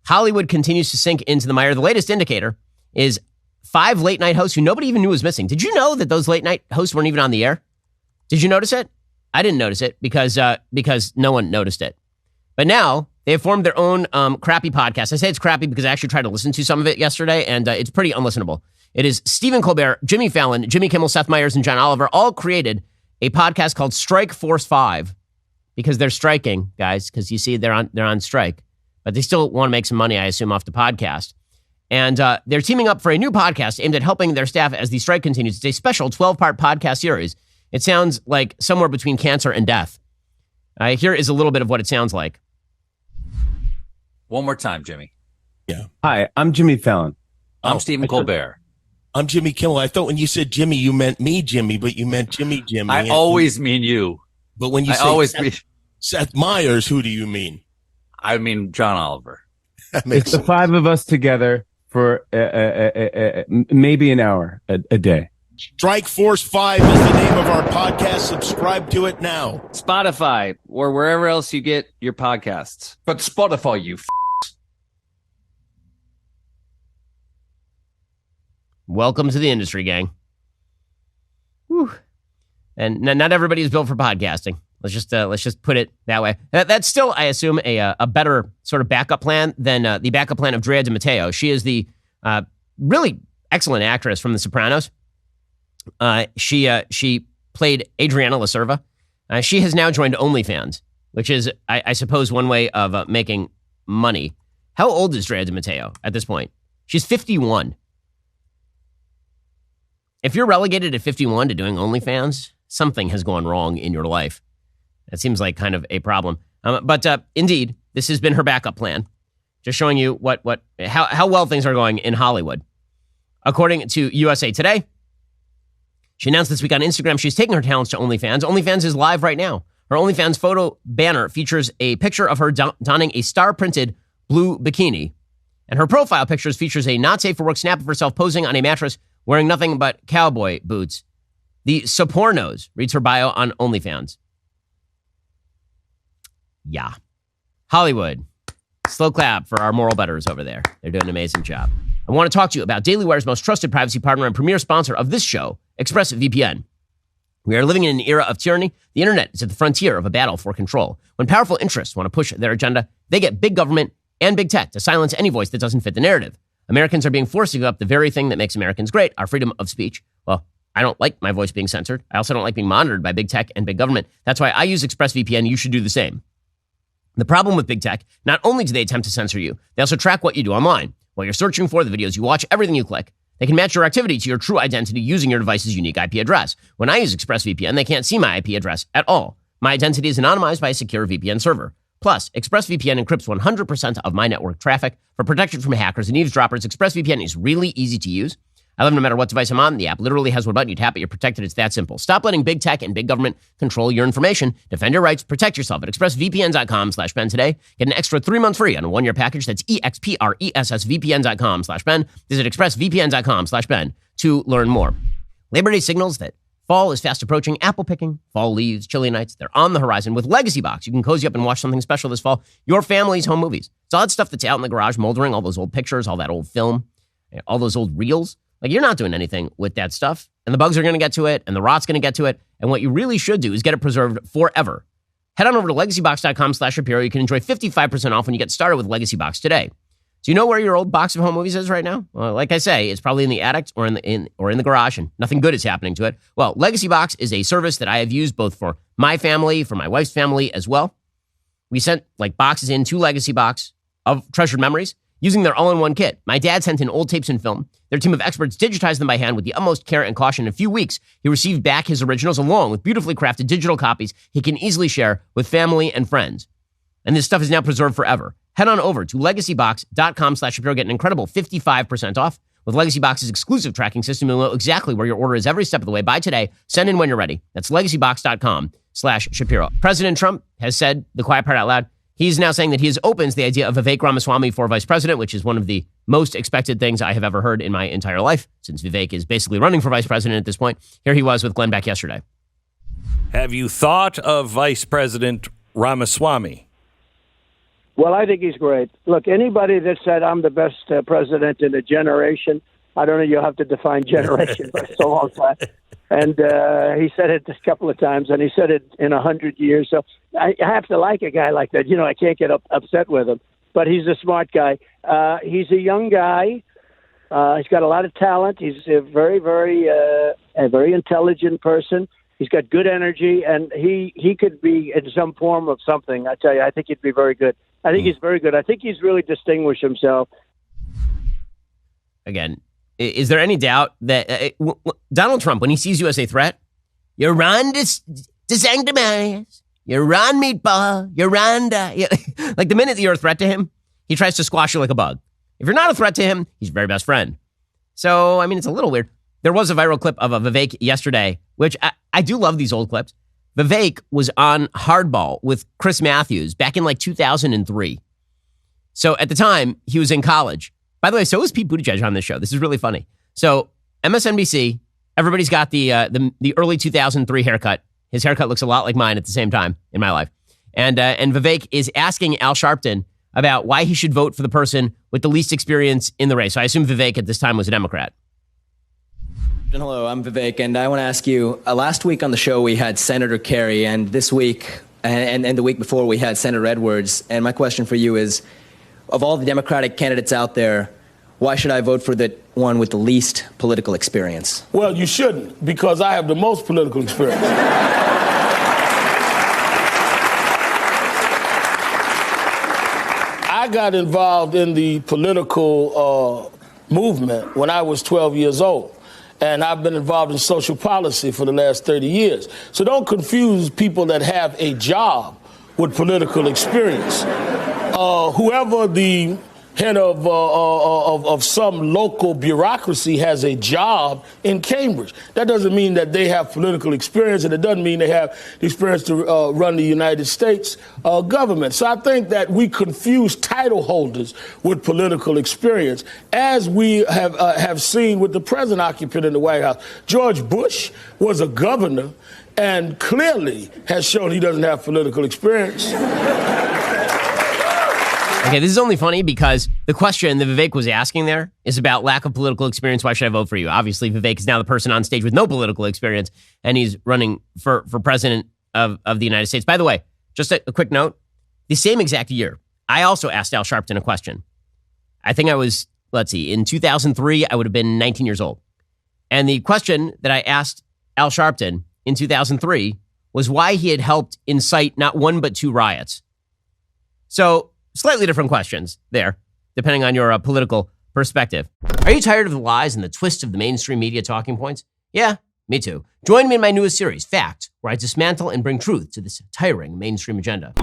Hollywood continues to sink into the mire. The latest indicator is 5 late night hosts who nobody even knew was missing. Did you know that those late night hosts weren't even on the air? Did you notice it? I didn't notice it because no one noticed it. But now they have formed their own crappy podcast. I say it's crappy because I actually tried to listen to some of it yesterday, and it's pretty unlistenable. It is Stephen Colbert, Jimmy Fallon, Jimmy Kimmel, Seth Meyers, and John Oliver all created a podcast called Strike Force 5 because they're striking, guys, because you see they're on strike. But they still want to make some money, I assume, off the podcast. And they're teaming up for a new podcast aimed at helping their staff as the strike continues. It's a special 12-part podcast series. It sounds like somewhere between cancer and death. Here is a little bit of what it sounds like. One more time, Jimmy. Yeah. Hi, I'm Jimmy Fallon. I'm Stephen Colbert. I'm Jimmy Kimmel. I thought when you said Jimmy, you meant me, Jimmy, but you meant Jimmy. I always mean you. But when you say Seth Meyers, who do you mean? I mean John Oliver. It's the 5 of us together for maybe an hour a day. Strike Force 5 is the name of our podcast. Subscribe to it now. Spotify or wherever else you get your podcasts. But Spotify, you Welcome to the industry, gang. Whew. And not everybody is built for podcasting. Let's just put it that way. That's still, I assume, a better sort of backup plan than the backup plan of Drea de Matteo. She is the really excellent actress from The Sopranos. She played Adriana La Cerva. She has now joined OnlyFans, which is, I suppose, one way of making money. How old is Drea de Matteo at this point? She's 51. If you're relegated at 51 to doing OnlyFans, something has gone wrong in your life. That seems like kind of a problem. But indeed, this has been her backup plan. Just showing you how well things are going in Hollywood. According to USA Today, she announced this week on Instagram she's taking her talents to OnlyFans. OnlyFans is live right now. Her OnlyFans photo banner features a picture of her donning a star-printed blue bikini. And her profile pictures features a not-safe-for-work snap of herself posing on a mattress wearing nothing but cowboy boots. The Sopranos reads her bio on OnlyFans. Yeah. Hollywood. Slow clap for our moral betters over there. They're doing an amazing job. I want to talk to you about Daily Wire's most trusted privacy partner and premier sponsor of this show, ExpressVPN. We are living in an era of tyranny. The internet is at the frontier of a battle for control. When powerful interests want to push their agenda, they get big government and big tech to silence any voice that doesn't fit the narrative. Americans are being forced to give up the very thing that makes Americans great, our freedom of speech. Well, I don't like my voice being censored. I also don't like being monitored by big tech and big government. That's why I use ExpressVPN. You should do the same. The problem with big tech, not only do they attempt to censor you, they also track what you do online. While you're searching for the videos you watch, everything you click, they can match your activity to your true identity using your device's unique IP address. When I use ExpressVPN, they can't see my IP address at all. My identity is anonymized by a secure VPN server. Plus, ExpressVPN encrypts 100% of my network traffic for protection from hackers and eavesdroppers. ExpressVPN is really easy to use. I love no matter what device I'm on. The app literally has one button. You tap it, you're protected. It's that simple. Stop letting big tech and big government control your information. Defend your rights. Protect yourself at expressvpn.com/Ben today. Get an extra 3 months free on a 1-year package. That's expressvpn.com/Ben. Visit expressvpn.com/Ben to learn more. Labor Day signals that fall is fast approaching. Apple picking, fall leaves, chilly nights, they're on the horizon. With Legacy Box, you can cozy up and watch something special this fall. Your family's home movies. It's all that stuff that's out in the garage moldering, all those old pictures, all that old film, all those old reels. Like, you're not doing anything with that stuff. And the bugs are going to get to it, and the rot's going to get to it. And what you really should do is get it preserved forever. Head on over to legacybox.com/Shapiro. You can enjoy 55% off when you get started with Legacy Box today. Do you know where your old box of home movies is right now? Well, like I say, it's probably in the attic or in the garage, and nothing good is happening to it. Well, Legacy Box is a service that I have used both for my family, for my wife's family as well. We sent boxes in to Legacy Box of treasured memories using their all-in-one kit. My dad sent in old tapes and film. Their team of experts digitized them by hand with the utmost care and caution. In a few weeks, he received back his originals along with beautifully crafted digital copies he can easily share with family and friends. And this stuff is now preserved forever. Head on over to legacybox.com/Shapiro. Get an incredible 55% off. With Legacy Box's exclusive tracking system, you'll know exactly where your order is every step of the way. Buy today. Send in when you're ready. That's legacybox.com/Shapiro. President Trump has said the quiet part out loud. He's now saying that he is open to the idea of Vivek Ramaswamy for vice president, which is one of the most expected things I have ever heard in my entire life, since Vivek is basically running for vice president at this point. Here he was with Glenn Beck yesterday. Have you thought of Vice President Ramaswamy? Well, I think he's great. Look, anybody that said I'm the best president in a generation, I don't know, you'll have to define generation, but it's a long time. And he said it a couple of times, and he said it in 100 years. So I have to like a guy like that. You know, I can't get upset with him, but he's a smart guy. He's a young guy. He's got a lot of talent. He's a very intelligent person. He's got good energy, and he could be in some form of something. I tell you, I think he'd be very good. I think he's very good. I think he's really distinguished himself. Again, is there any doubt that Donald Trump, when he sees you as a threat, you're on DeSanctimonious, you're on Meatball, you're on... Like the minute that you're a threat to him, he tries to squash you like a bug. If you're not a threat to him, he's your very best friend. So, I mean, it's a little weird. There was a viral clip of a Vivek yesterday, which I do love these old clips. Vivek was on Hardball with Chris Matthews back in like 2003. So at the time, he was in college. By the way, so was Pete Buttigieg on this show. This is really funny. So MSNBC, everybody's got the early 2003 haircut. His haircut looks a lot like mine at the same time in my life. And Vivek is asking Al Sharpton about why he should vote for the person with the least experience in the race. So I assume Vivek at this time was a Democrat. Hello, I'm Vivek, and I want to ask you, last week on the show we had Senator Kerry, and this week and the week before we had Senator Edwards. And my question for you is, of all the Democratic candidates out there, why should I vote for the one with the least political experience? Well, you shouldn't, because I have the most political experience. I got involved in the political movement when I was 12 years old. And I've been involved in social policy for the last 30 years. So don't confuse people that have a job with political experience. Whoever the head of some local bureaucracy has a job in Cambridge, that doesn't mean that they have political experience, and it doesn't mean they have the experience to run the United States government. So I think that we confuse title holders with political experience, as we have seen with the present occupant in the White House. George Bush was a governor and clearly has shown he doesn't have political experience. Okay, this is only funny because the question that Vivek was asking there is about lack of political experience. Why should I vote for you? Obviously, Vivek is now the person on stage with no political experience, and he's running for president of the United States. By the way, just a quick note, the same exact year, I also asked Al Sharpton a question. I think I was, in 2003, I would have been 19 years old. And the question that I asked Al Sharpton in 2003 was why he had helped incite not one but two riots. So, slightly different questions there, depending on your political perspective. Are you tired of the lies and the twists of the mainstream media talking points? Yeah, me too. Join me in my newest series, Fact, where I dismantle and bring truth to this tiring mainstream agenda.